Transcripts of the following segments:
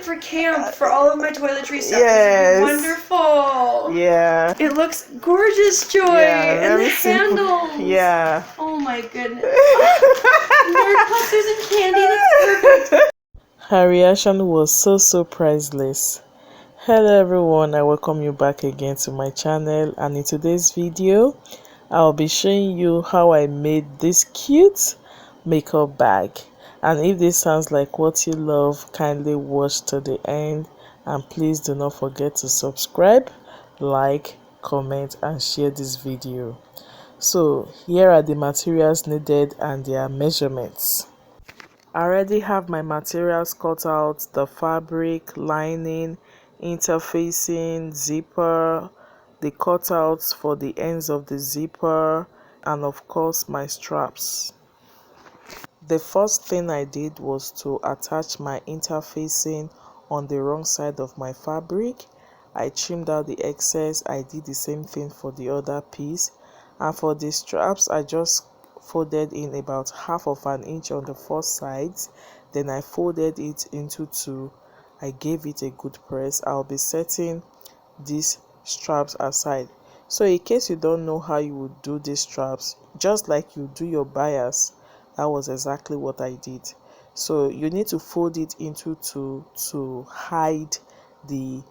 for camp for all of my toiletry stuff. Yes. This would be wonderful. Yeah. It looks gorgeous, Joy. Yeah, and the very simple. handles. Yeah. Oh my goodness. Nerd clusters and candy. That's perfect. Her reaction was so priceless. Hello everyone, I welcome you back again to my channel, and in today's video I'll be showing you how I made this cute makeup bag. And if this sounds like what you love, kindly watch to the end, and please do not forget to subscribe, like, comment and share this video. So here are the materials needed and their measurements. I already have my materials cut out: the fabric, lining, interfacing, zipper, the cutouts for the ends of the zipper, and of course my straps. The first thing I did was to attach my interfacing on the wrong side of my fabric. I trimmed out the excess. I did the same thing for the other piece, and for the straps I just folded in about half of an inch on the first sides, then I folded it into two. I gave it a good press. I'll be setting these straps aside. So in case you don't know how you would do these straps, just like you do your bias, that was exactly what I did. So you need to fold it into two to hide the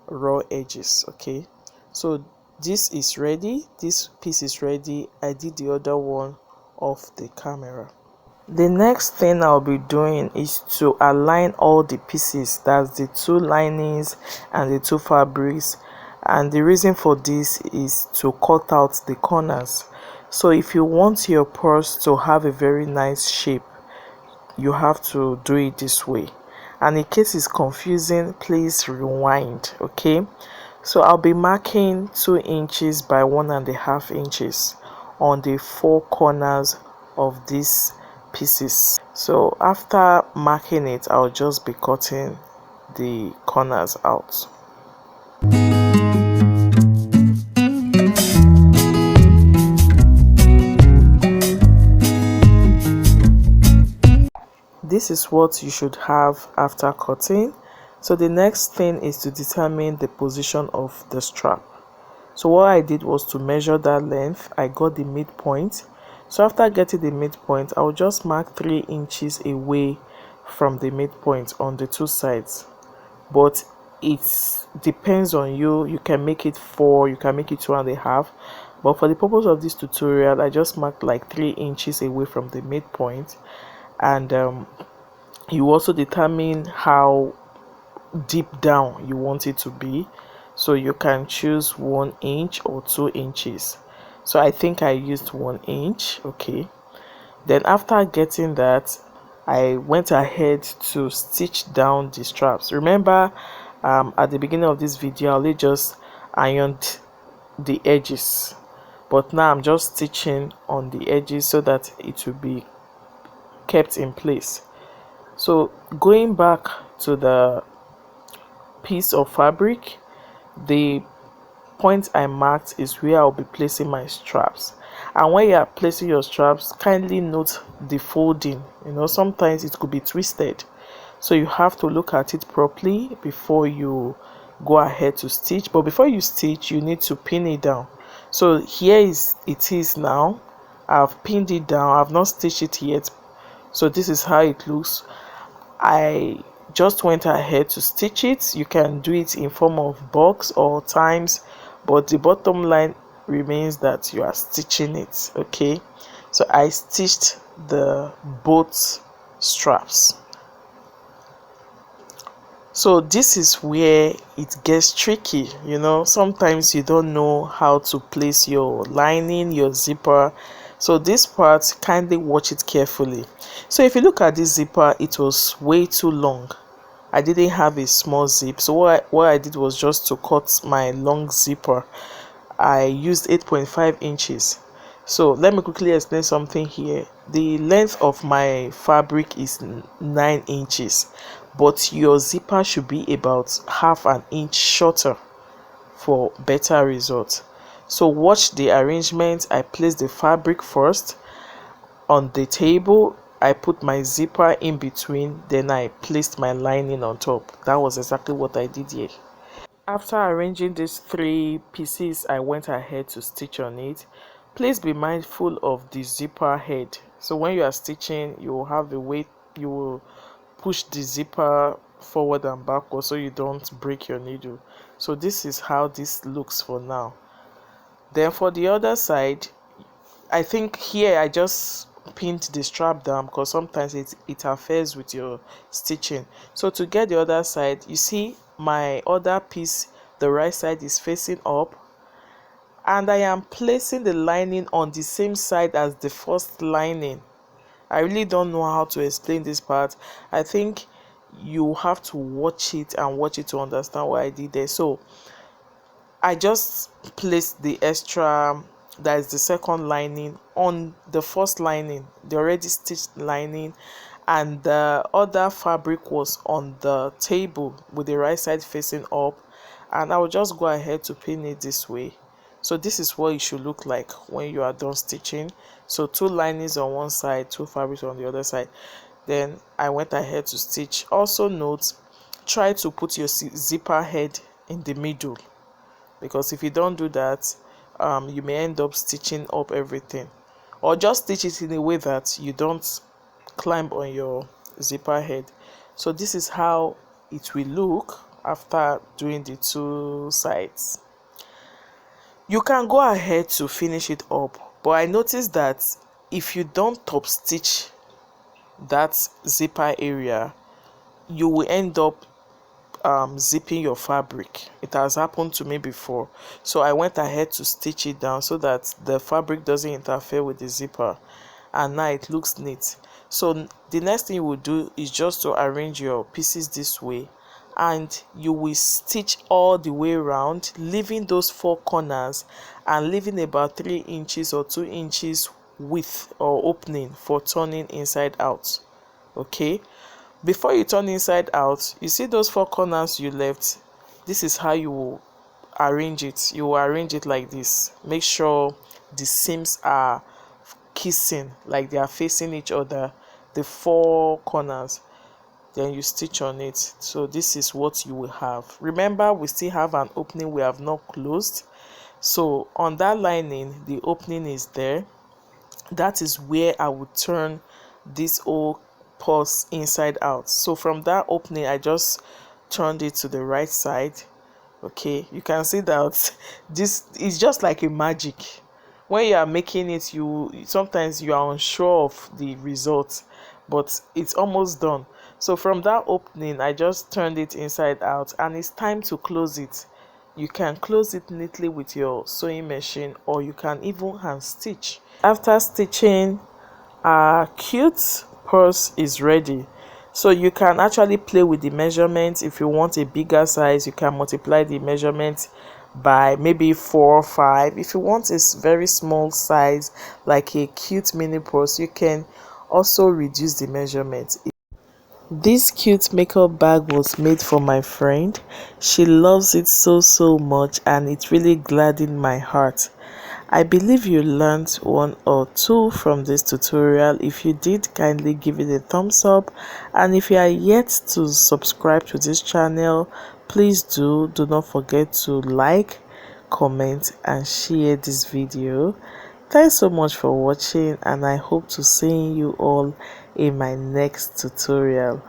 raw edges. Okay, so this is ready, this piece is ready. I did the other one off the camera. The next thing I'll be doing is to align all the pieces, that's the two linings and the two fabrics, and the reason for this is to cut out the corners. So if you want your purse to have a very nice shape, you have to do it this way, and in case it's confusing, please rewind. Okay, so I'll be marking 2 inches by 1.5 inches on the 4 corners of these pieces. So after marking it, I'll just be cutting the corners out. This is what you should have after cutting. So the next thing is to determine the position of the strap. So what I did was to measure that length. I got the midpoint. So after getting the midpoint, I'll just mark 3 inches away from the midpoint on the two sides. But it depends on you. You can make it 4, you can make it 2.5. But for the purpose of this tutorial, I just marked like 3 inches away from the midpoint. And you also determine how deep down you want it to be. So you can choose 1 inch or 2 inches. So I think I used 1 inch. Okay, then after getting that, I went ahead to stitch down the straps. Remember, at the beginning of this video I only just ironed the edges, but now I'm just stitching on the edges so that it will be kept in place. So going back to the piece of fabric, the point I marked is where I'll be placing my straps. And when you are placing your straps, kindly note the folding. You know, sometimes it could be twisted, so you have to look at it properly before you go ahead to stitch. But before you stitch, you need to pin it down. So here it is now. I've pinned it down. I've not stitched it yet, so this is how it looks. I just went ahead to stitch it. You can do it in form of box or times, but the bottom line remains that you are stitching it. Okay, so I stitched the both straps. So this is where it gets tricky. You know, sometimes you don't know how to place your lining, your zipper. So this part, kindly watch it carefully. So if you look at this zipper, it was way too long. I didn't have a small zip, so what I did was just to cut my long zipper. I used 8.5 inches. So let me quickly explain something here. The length of my fabric is 9 inches, but your zipper should be about half an inch shorter for better results. So watch the arrangement. I placed the fabric first on the table, I put my zipper in between, then I placed my lining on top. That was exactly what I did here. After arranging these three pieces, I went ahead to stitch on it. Please be mindful of the zipper head. So when you are stitching, you will have the weight, you will push the zipper forward and backward so you don't break your needle. So this is how this looks for now. Then for the other side, I think here I just pinned the strap down because sometimes it interferes with your stitching. So to get the other side, you see my other piece, the right side is facing up, and I am placing the lining on the same side as the first lining. I really don't know how to explain this part. I think you have to watch it and watch it to understand what I did there. So I just placed the extra, that is the second lining, on the first lining, the already stitched lining, and the other fabric was on the table with the right side facing up, and I will just go ahead to pin it this way. So this is what it should look like when you are done stitching. So two linings on one side, two fabrics on the other side. Then I went ahead to stitch. Also note, try to put your zipper head in the middle, because if you don't do that, you may end up stitching up everything, or just stitch it in a way that you don't climb on your zipper head. So this is how it will look after doing the two sides. You can go ahead to finish it up, but I noticed that if you don't top stitch that zipper area, you will end up zipping your fabric. It has happened to me before, so I went ahead to stitch it down so that the fabric doesn't interfere with the zipper, and now it looks neat. So the next thing you will do is just to arrange your pieces this way, and you will stitch all the way around, leaving those four corners and leaving about 3 inches or 2 inches width or opening for turning inside out. Okay, before you turn inside out, you see those four corners you left. This is how you will arrange it. You will arrange it like this. Make sure the seams are kissing, like they are facing each other, the four corners. Then you stitch on it. So this is what you will have. Remember, we still have an opening we have not closed. So on that lining, the opening is there. That is where I would turn this whole purse inside out. So from that opening, I just turned it to the right side. Okay, you can see that this is just like a magic. When you are making it, you sometimes you are unsure of the result, but it's almost done. So from that opening, I just turned it inside out, and it's time to close it. You can close it neatly with your sewing machine, or you can even hand stitch. After stitching, our cute purse is ready. So you can actually play with the measurements. If you want a bigger size, you can multiply the measurements by maybe 4 or 5. If you want a very small size like a cute mini purse, you can also reduce the measurements. This cute makeup bag was made for my friend. She loves it so much, and it really gladdened my heart. I believe you learned one or two from this tutorial. If you did, kindly give it a thumbs up, and if you are yet to subscribe to this channel, please do not forget to like, comment and share this video. Thanks so much for watching, and I hope to see you all in my next tutorial.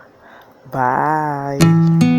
Bye.